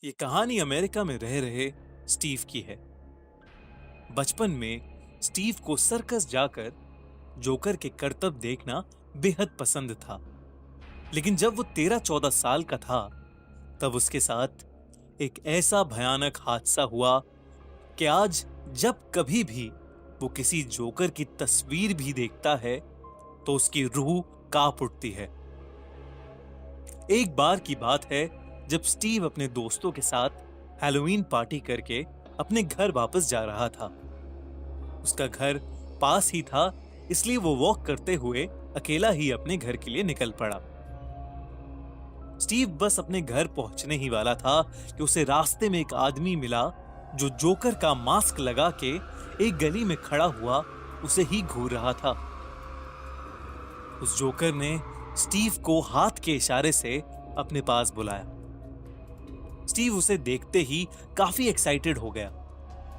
ये कहानी अमेरिका में रह रहे स्टीव की है। बचपन में स्टीव को सर्कस जाकर जोकर के करतब देखना बेहद पसंद था। लेकिन जब वो 13-14 साल का था, तब उसके साथ एक ऐसा भयानक हादसा हुआ कि आज जब कभी भी वो किसी जोकर की तस्वीर भी देखता है, तो उसकी रूह कांप उठती है। एक बार की बात है जब स्टीव अपने दोस्तों के साथ हैलोवीन पार्टी करके अपने घर वापस जा रहा था। उसका घर पास ही था, इसलिए वो वॉक करते हुए अकेला ही अपने घर के लिए निकल पड़ा। स्टीव बस अपने घर पहुंचने ही वाला था कि उसे रास्ते में एक आदमी मिला जो जोकर का मास्क लगा के एक गली में खड़ा हुआ उसे ही घूर रहा था। उस जोकर ने स्टीव को हाथ के इशारे से अपने पास बुलाया। स्टीव उसे देखते ही काफी एक्साइटेड हो गया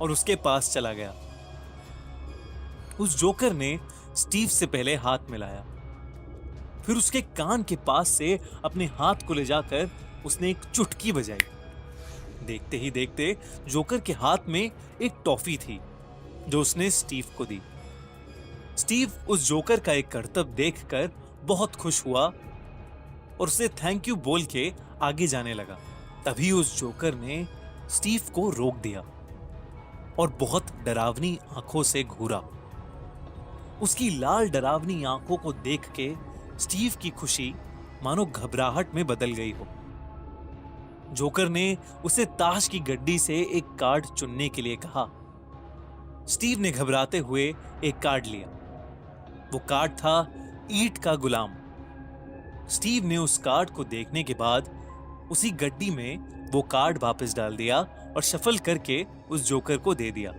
और उसके पास चला गया। उस जोकर ने स्टीव से पहले हाथ मिलाया, फिर उसके कान के पास से अपने हाथ को ले जाकर उसने एक चुटकी बजाई। देखते ही देखते जोकर के हाथ में एक टॉफी थी जो उसने स्टीव को दी। स्टीव उस जोकर का एक करतब देखकर बहुत खुश हुआ और उसे थैंक यू बोल के आगे जाने लगा। तभी उस जोकर ने स्टीव को रोक दिया और बहुत डरावनी आंखों से घूरा। उसकी लाल डरावनी आंखों को देख के स्टीव की खुशी मानो घबराहट में बदल गई हो। जोकर ने उसे ताश की गड्डी से एक कार्ड चुनने के लिए कहा। स्टीव ने घबराते हुए एक कार्ड लिया। वो कार्ड था ईंट का गुलाम। स्टीव ने उस कार्ड को देखने के बाद उसी गड्डी में वो कार्ड वापस डाल दिया और शफल करके उस जोकर को दे दिया।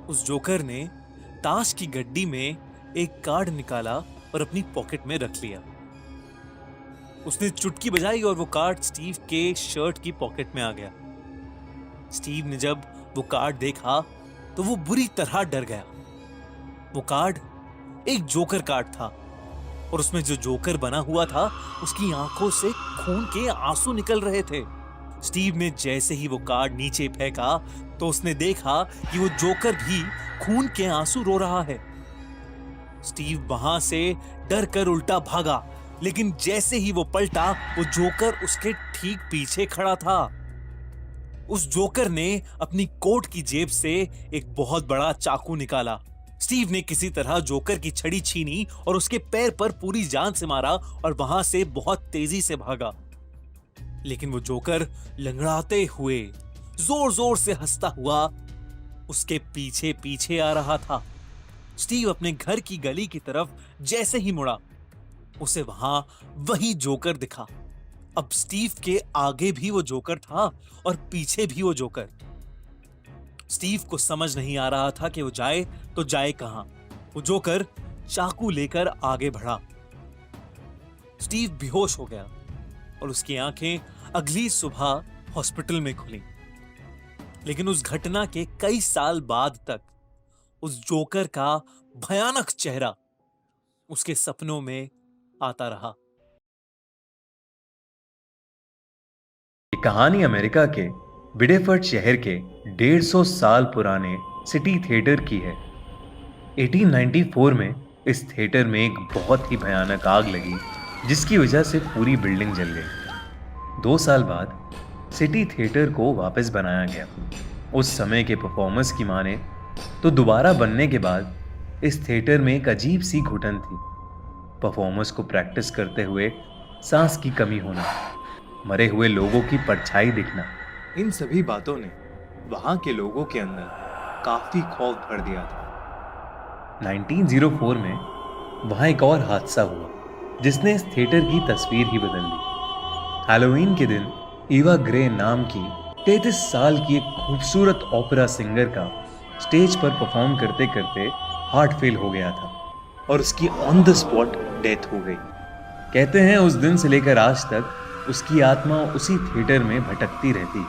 उस जोकर ने ताश की गड्डी में एक कार्ड निकाला और अपनी पॉकेट में रख लिया। उसने चुटकी बजाई और वो कार्ड स्टीव के शर्ट की पॉकेट में आ गया। स्टीव ने जब वो कार्ड देखा तो वो बुरी तरह डर गया। वो कार्ड एक जोकर कार्ड था और उसमें जो जोकर बना हुआ था उसकी आंखों से खून के आंसू निकल रहे थे। स्टीव ने जैसे ही वो कार्ड नीचे फेंका तो उसने देखा कि वो जोकर भी खून के आंसू रो रहा है। स्टीव वहां से डर कर उल्टा भागा, लेकिन जैसे ही वो पलटा वो जोकर उसके ठीक पीछे खड़ा था। उस जोकर ने अपनी कोट की जेब से एक बहुत बड़ा चाकू निकाला। स्टीव ने किसी तरह जोकर की छड़ी छीनी और उसके पैर पर पूरी जान से मारा और वहां से बहुत तेजी से भागा। लेकिन वो जोकर लंगड़ाते हुए जोर जोर से हंसता हुआ उसके पीछे पीछे आ रहा था। स्टीव अपने घर की गली की तरफ जैसे ही मुड़ा, उसे वहां वही जोकर दिखा। अब स्टीव के आगे भी वो जोकर था और पीछे भी वो जोकर। स्टीव को समझ नहीं आ रहा था कि वो जाए तो जाए कहां। वो जोकर चाकू लेकर आगे बढ़ा। स्टीव बेहोश हो गया और उसकी आंखें अगली सुबह हॉस्पिटल में खुली। लेकिन उस घटना के कई साल बाद तक उस जोकर का भयानक चेहरा उसके सपनों में आता रहा। ये कहानी अमेरिका के बिडेफर्ड शहर के 150 साल पुराने सिटी थिएटर की है। 1894 में इस थिएटर में एक बहुत ही भयानक आग लगी, जिसकी वजह से पूरी बिल्डिंग जल गई। 2 साल बाद सिटी थिएटर को वापस बनाया गया। उस समय के परफॉर्मर्स की माने तो दोबारा बनने के बाद इस थिएटर में एक अजीब सी घुटन थी। परफॉर्मर्स को प्रैक्टिस करते हुए सांस की कमी होना, मरे हुए लोगों की परछाई दिखना, इन सभी बातों ने वहां के लोगों के अंदर काफी खौफ भर दिया था। 1904 में वहां एक और हादसा हुआ जिसने इस थिएटर की तस्वीर ही बदल दी। हैलोवीन के दिन ईवा ग्रे नाम की 33 साल की एक खूबसूरत ओपेरा सिंगर का स्टेज पर परफॉर्म करते करते हार्ट फेल हो गया था और उसकी ऑन द स्पॉट डेथ हो गई। कहते हैं उस दिन से लेकर आज तक उसकी आत्मा उसी थिएटर में भटकती रहती।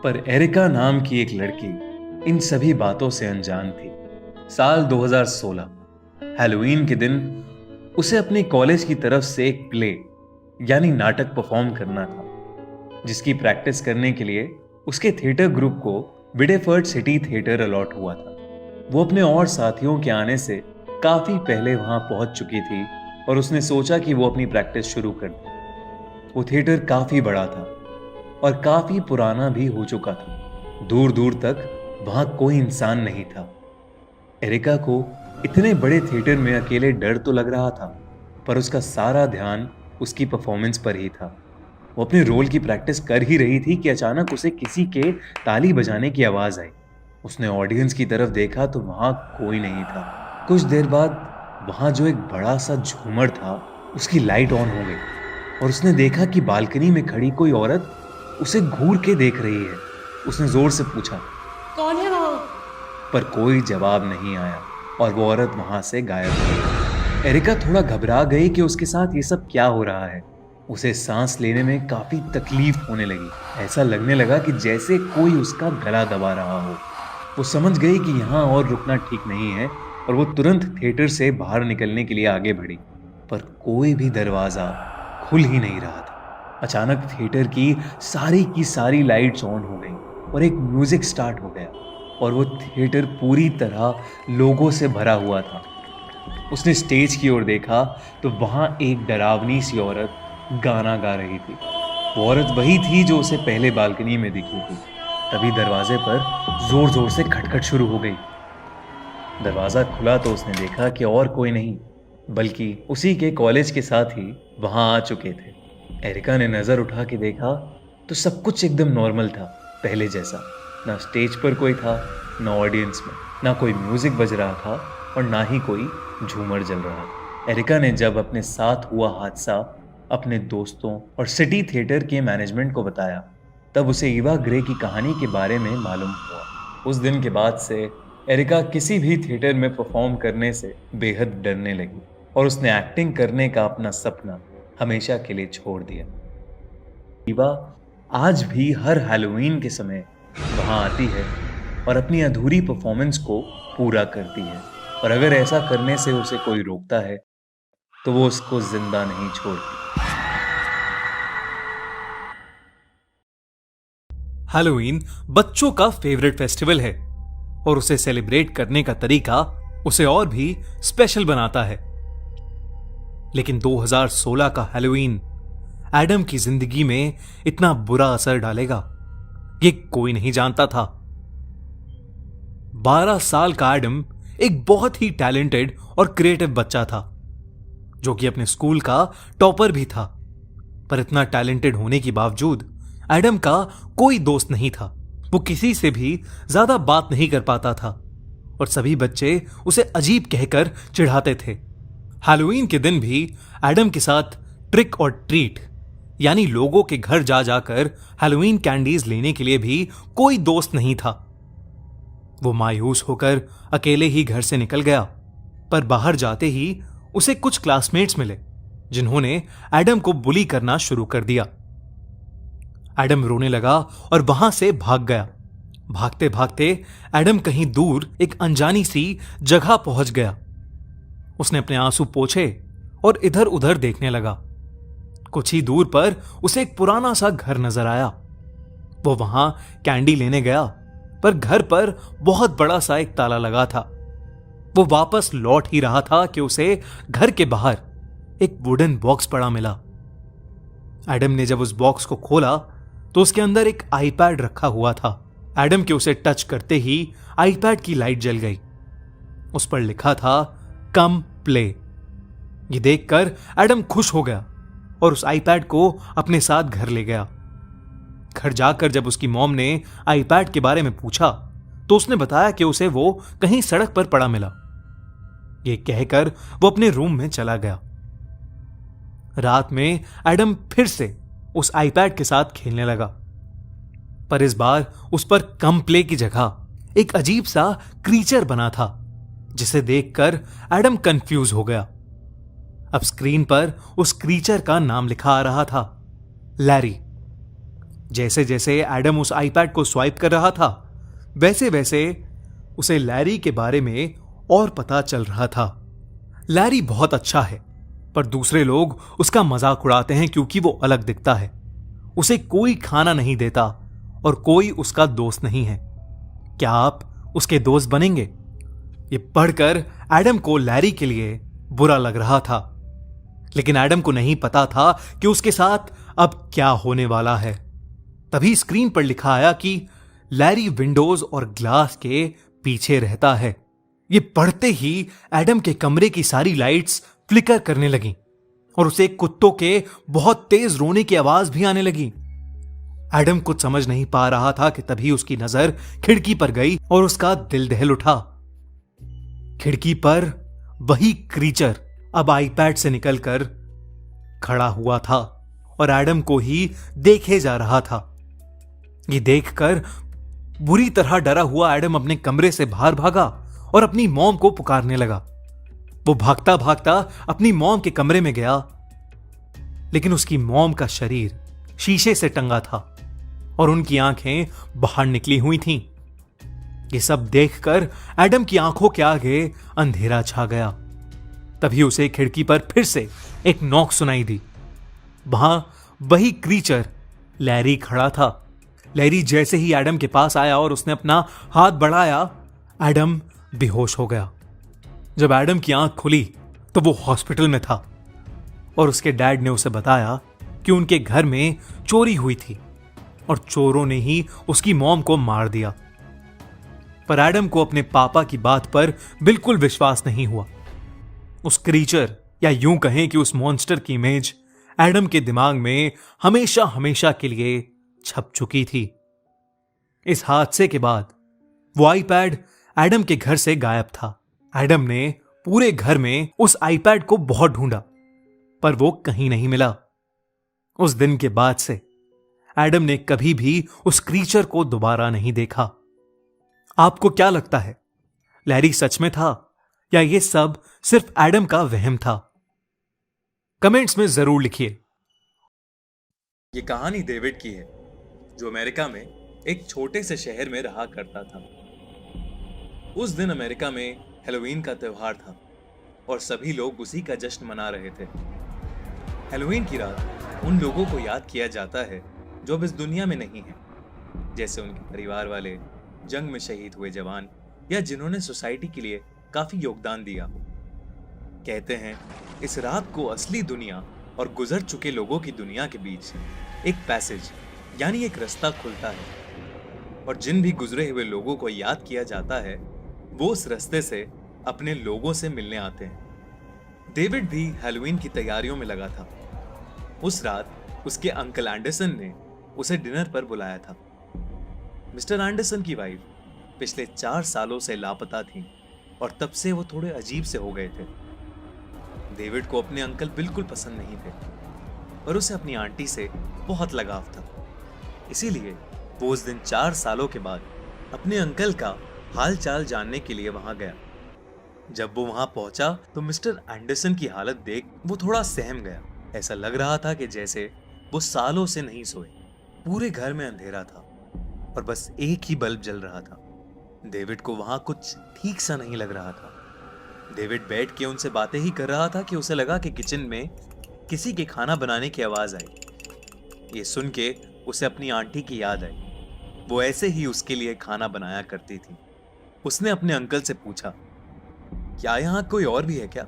पर एरिका नाम की एक लड़की इन सभी बातों से अनजान थी। साल 2016 हैलोवीन के दिन उसे अपने कॉलेज की तरफ से एक प्ले यानी नाटक परफॉर्म करना था। जिसकी प्रैक्टिस करने के लिए उसके थिएटर ग्रुप को बिडेफोर्ड सिटी थिएटर अलॉट हुआ था। वो अपने और साथियों के आने से काफी पहले वहां पहुंच चुकी थी और उसने सोचा कि वो अपनी प्रैक्टिस शुरू कर दे। वो थिएटर काफी बड़ा था और काफी पुराना भी हो चुका था। दूर दूर तक वहां कोई इंसान नहीं था। एरिका को इतने बड़े थिएटर में अकेले डर तो लग रहा था, पर उसका सारा ध्यान उसकी परफॉर्मेंस पर ही था। वो अपने रोल की प्रैक्टिस कर ही रही थी कि अचानक उसे किसी के ताली बजाने की आवाज आई। उसने ऑडियंस की तरफ देखा तो वहां कोई नहीं था। कुछ देर बाद वहां जो एक बड़ा सा झूमर था उसकी लाइट ऑन हो गई और उसने देखा कि बालकनी में खड़ी कोई औरत उसे घूर के देख रही है। उसने जोर से पूछा, कौन है वहां? पर कोई जवाब नहीं आया और वो औरत वहां से गायब हो गई। एरिका थोड़ा घबरा गई कि उसके साथ ये सब क्या हो रहा है। उसे सांस लेने में काफी तकलीफ होने लगी। ऐसा लगने लगा कि जैसे कोई उसका गला दबा रहा हो। वो समझ गई कि यहाँ और रुकना ठीक नहीं है और वो तुरंत थिएटर से बाहर निकलने के लिए आगे बढ़ी, पर कोई भी दरवाजा खुल ही नहीं रहा था। अचानक थिएटर की सारी लाइट्स ऑन हो गई और एक म्यूजिक स्टार्ट हो गया और वो थिएटर पूरी तरह लोगों से भरा हुआ था। उसने स्टेज की ओर देखा तो वहां एक डरावनी सी औरत गाना गा रही थी। वो औरत वही थी जो उसे पहले बालकनी में दिखी थी। तभी दरवाजे पर जोर जोर से खटखट शुरू हो गई। दरवाजा खुला तो उसने देखा कि और कोई नहीं बल्कि उसी के कॉलेज के साथी वहां आ चुके थे। एरिका ने नजर उठा के देखा तो सब कुछ एकदम नॉर्मल था, पहले जैसा। ना स्टेज पर कोई था, ना ऑडियंस में, ना कोई म्यूजिक बज रहा था और ना ही कोई झूमर जल रहा था। एरिका ने जब अपने साथ हुआ हादसा अपने दोस्तों और सिटी थिएटर के मैनेजमेंट को बताया, तब उसे ईवा ग्रे की कहानी के बारे में मालूम हुआ। उस दिन के बाद से एरिका किसी भी थिएटर में परफॉर्म करने से बेहद डरने लगी और उसने एक्टिंग करने का अपना सपना हमेशा के लिए छोड़ दिया। ईवा आज भी हर हैलोवीन के समय वहां आती है और अपनी अधूरी परफॉर्मेंस को पूरा करती है, और अगर ऐसा करने से उसे कोई रोकता है तो वो उसको जिंदा नहीं छोड़ती। हैलोवीन बच्चों का फेवरेट फेस्टिवल है और उसे सेलिब्रेट करने का तरीका उसे और भी स्पेशल बनाता है। लेकिन 2016 का हैलोवीन एडम की जिंदगी में इतना बुरा असर डालेगा, ये कोई नहीं जानता था। 12 साल का एडम एक बहुत ही टैलेंटेड और क्रिएटिव बच्चा था, जो कि अपने स्कूल का टॉपर भी था। पर इतना टैलेंटेड होने के बावजूद एडम का कोई दोस्त नहीं था। वो किसी से भी ज्यादा बात नहीं कर पाता था और सभी बच्चे उसे अजीब कहकर चिढ़ाते थे। हैलोवीन के दिन भी एडम के साथ ट्रिक और ट्रीट यानी लोगों के घर जा जाकर हैलोवीन कैंडीज लेने के लिए भी कोई दोस्त नहीं था। वो मायूस होकर अकेले ही घर से निकल गया, पर बाहर जाते ही उसे कुछ क्लासमेट्स मिले जिन्होंने एडम को बुली करना शुरू कर दिया। एडम रोने लगा और वहां से भाग गया। भागते भागते एडम कहीं दूर एक अनजानी सी जगह पहुंच गया। उसने अपने आंसू पोंछे और इधर उधर देखने लगा। कुछ ही दूर पर उसे एक पुराना सा घर नजर आया। वो वहां कैंडी लेने गया, पर घर पर बहुत बड़ा सा एक ताला लगा था। वो वापस लौट ही रहा था कि उसे घर के बाहर एक वुडन बॉक्स पड़ा मिला। एडम ने जब उस बॉक्स को खोला तो उसके अंदर एक आईपैड रखा हुआ था। एडम के उसे टच करते ही आईपैड की लाइट जल गई। उस पर लिखा था कम प्ले। ये देखकर एडम खुश हो गया और उस आईपैड को अपने साथ घर ले गया। घर जाकर जब उसकी मॉम ने आईपैड के बारे में पूछा तो उसने बताया कि उसे वो कहीं सड़क पर पड़ा मिला। ये कहकर वो अपने रूम में चला गया। रात में एडम फिर से उस आईपैड के साथ खेलने लगा, पर इस बार उस पर कम प्ले की जगह एक अजीब सा क्रीचर बना था, जिसे देखकर एडम कंफ्यूज हो गया। अब स्क्रीन पर उस क्रीचर का नाम लिखा आ रहा था, लैरी। जैसे जैसे एडम उस आईपैड को स्वाइप कर रहा था, वैसे वैसे उसे लैरी के बारे में और पता चल रहा था। लैरी बहुत अच्छा है, पर दूसरे लोग उसका मजाक उड़ाते हैं क्योंकि वो अलग दिखता है। उसे कोई खाना नहीं देता और कोई उसका दोस्त नहीं है। क्या आप उसके दोस्त बनेंगे? ये पढ़कर एडम को लैरी के लिए बुरा लग रहा था, लेकिन एडम को नहीं पता था कि उसके साथ अब क्या होने वाला है। तभी स्क्रीन पर लिखा आया कि लैरी विंडोज और ग्लास के पीछे रहता है। ये पढ़ते ही एडम के कमरे की सारी लाइट्स फ्लिकर करने लगी और उसे कुत्तों के बहुत तेज रोने की आवाज भी आने लगी। एडम कुछ समझ नहीं पा रहा था कि तभी उसकी नजर खिड़की पर गई और उसका दिल दहल उठा। खिड़की पर वही क्रीचर अब आईपैड से निकलकर खड़ा हुआ था और एडम को ही देखे जा रहा था। ये देखकर बुरी तरह डरा हुआ एडम अपने कमरे से बाहर भागा और अपनी मॉम को पुकारने लगा। वो भागता भागता अपनी मॉम के कमरे में गया, लेकिन उसकी मॉम का शरीर शीशे से टंगा था और उनकी आंखें बाहर निकली हुई थीं। ये सब देखकर एडम की आंखों के आगे अंधेरा छा गया। तभी उसे खिड़की पर फिर से एक नॉक सुनाई दी। वहां वही क्रीचर लैरी खड़ा था। लैरी जैसे ही एडम के पास आया और उसने अपना हाथ बढ़ाया, एडम बेहोश हो गया। जब एडम की आंख खुली तो वो हॉस्पिटल में था और उसके डैड ने उसे बताया कि उनके घर में चोरी हुई थी और चोरों ने ही उसकी मॉम को मार दिया। पर एडम को अपने पापा की बात पर बिल्कुल विश्वास नहीं हुआ। उस क्रीचर या यूं कहें कि उस मॉन्स्टर की इमेज एडम के दिमाग में हमेशा हमेशा के लिए छप चुकी थी। इस हादसे के बाद वो आईपैड एडम के घर से गायब था। एडम ने पूरे घर में उस आईपैड को बहुत ढूंढा, पर वो कहीं नहीं मिला। उस दिन के बाद से एडम ने कभी भी उस क्रीचर को दोबारा नहीं देखा। आपको क्या लगता है, लैरी सच में था या ये सब सिर्फ एडम का वहम था? कमेंट्स में जरूर लिखिए। ये कहानी डेविड की है, जो अमेरिका में एक छोटे से शहर में रहा करता था। उस दिन अमेरिका में हैलोवीन का त्योहार था और सभी लोग उसी का जश्न मना रहे थे। हैलोवीन की रात उन लोगों को याद किया जाता है जो अब इस दुनिया में नहीं है, जैसे उनके परिवार वाले, जंग में शहीद हुए जवान या जिन्होंने सोसाइटी के लिए काफी योगदान दिया हो। कहते हैं इस रात को असली दुनिया और गुजर चुके लोगों की दुनिया के बीच एक पैसेज यानी एक रास्ता खुलता है और जिन भी गुजरे हुए लोगों को याद किया जाता है वो उस रास्ते से अपने लोगों से मिलने आते हैं। डेविड भी हैलोवीन की तैयारियों में लगा था। उस रात उसके अंकल एंडरसन ने उसे डिनर पर बुलाया था। मिस्टर एंडरसन की वाइफ पिछले 4 सालों से लापता थी और तब से वो थोड़े अजीब से हो गए थे। डेविड को अपने अंकल बिल्कुल पसंद नहीं थे और उसे अपनी आंटी से बहुत लगाव था। इसीलिए वो उस दिन 4 सालों के बाद अपने अंकल का हाल चाल जानने के लिए वहां गया। जब वो वहां पहुंचा तो मिस्टर एंडरसन की हालत देख वो थोड़ा सहम गया। ऐसा लग रहा था कि जैसे वो सालों से नहीं सोए। पूरे घर में अंधेरा था और बस एक ही बल्ब जल रहा था। डेविड को वहां कुछ ठीक सा नहीं लग रहा था। डेविड बैठ के उनसे बातें ही कर रहा था कि उसे लगा कि किचन में किसी के खाना बनाने की आवाज आई। ये सुन के उसे अपनी आंटी की याद आई। वो ऐसे ही उसके लिए खाना बनाया करती थी। उसने अपने अंकल से पूछा, क्या यहाँ कोई और भी है क्या?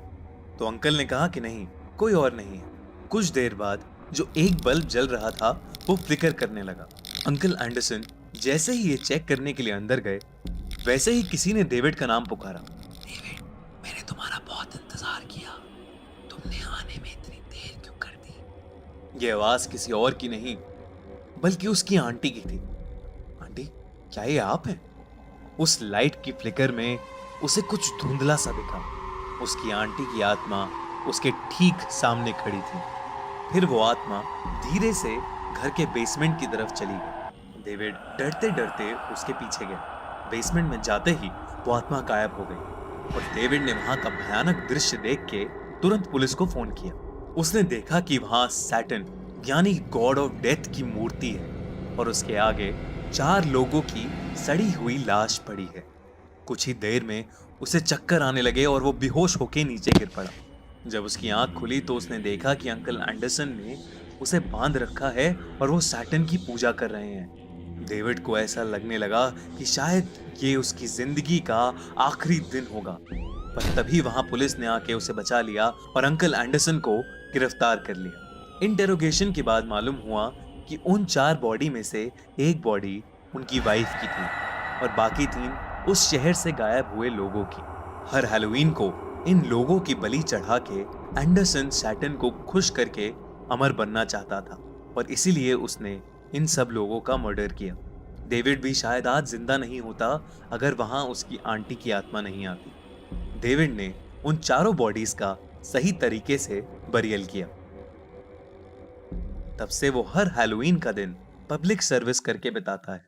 तो अंकल ने कहा कि नहीं, कोई और नहीं है। कुछ देर बाद जो एक बल्ब जल रहा था वो फ्लिकर करने लगा। अंकल एंडरसन जैसे ही ये चेक करने के लिए अंदर गए, वैसे ही किसी ने डेविड का नाम पुकारा। डेविड, मैंने तुम्हारा बहुत इंतजार किया। तुमने आने में इतनी देर क्यों कर दी? ये आवाज किसी और की नहीं बल्कि उसकी आंटी की थी। आंटी, क्या ये आप हैं? उस लाइट की फ्लिकर में उसे कुछ धुंधला सा दिखा। उसकी आंटी की आत्मा उसके ठीक सामने खड़ी थी। फिर वो आत्मा धीरे से घर के बेसमेंट की तरफ चली गई। डेविड डरते डरते उसके पीछे गया। बेसमेंट में जाते ही वो आत्मा गायब हो गई और डेविड ने वहां का भयानक दृश्य देख के तुरंत पुलिस को फोन किया। उसने देखा कि वहां सैटन यानी गॉड ऑफ डेथ की मूर्ति है और उसके आगे 4 लोगों की सड़ी हुई लाश पड़ी है। कुछ ही देर में उसे चक्कर आने लगे और वो बेहोश होकर नीचे गिर पड़ा। जब उसकी आंख खुली तो उसने देखा कि अंकल एंडरसन ने उसे बांध रखा है और वो सैटर्न की पूजा कर रहे हैं। डेविड को ऐसा लगने लगा कि शायद ये उसकी जिंदगी का आखिरी दिन होगा, पर तभी वहां पुलिस ने आके उसे बचा लिया और अंकल एंडरसन को गिरफ्तार कर लिया। इंटेरोगेशन के बाद मालूम हुआ कि उन 4 बॉडी में से एक बॉडी उनकी वाइफ की थी और बाकी 3 उस शहर से गायब हुए लोगों की। हर हैलोवीन को इन लोगों की बलि चढ़ा के एंडरसन सैटर्न को खुश करके अमर बनना चाहता था और इसीलिए उसने इन सब लोगों का मर्डर किया। डेविड भी शायद आज जिंदा नहीं होता अगर वहां उसकी आंटी की आत्मा नहीं आती। डेविड ने उन चारों बॉडीज का सही तरीके से बरियल किया। तब से वो हर हैलोवीन का दिन पब्लिक सर्विस करके बिताता है।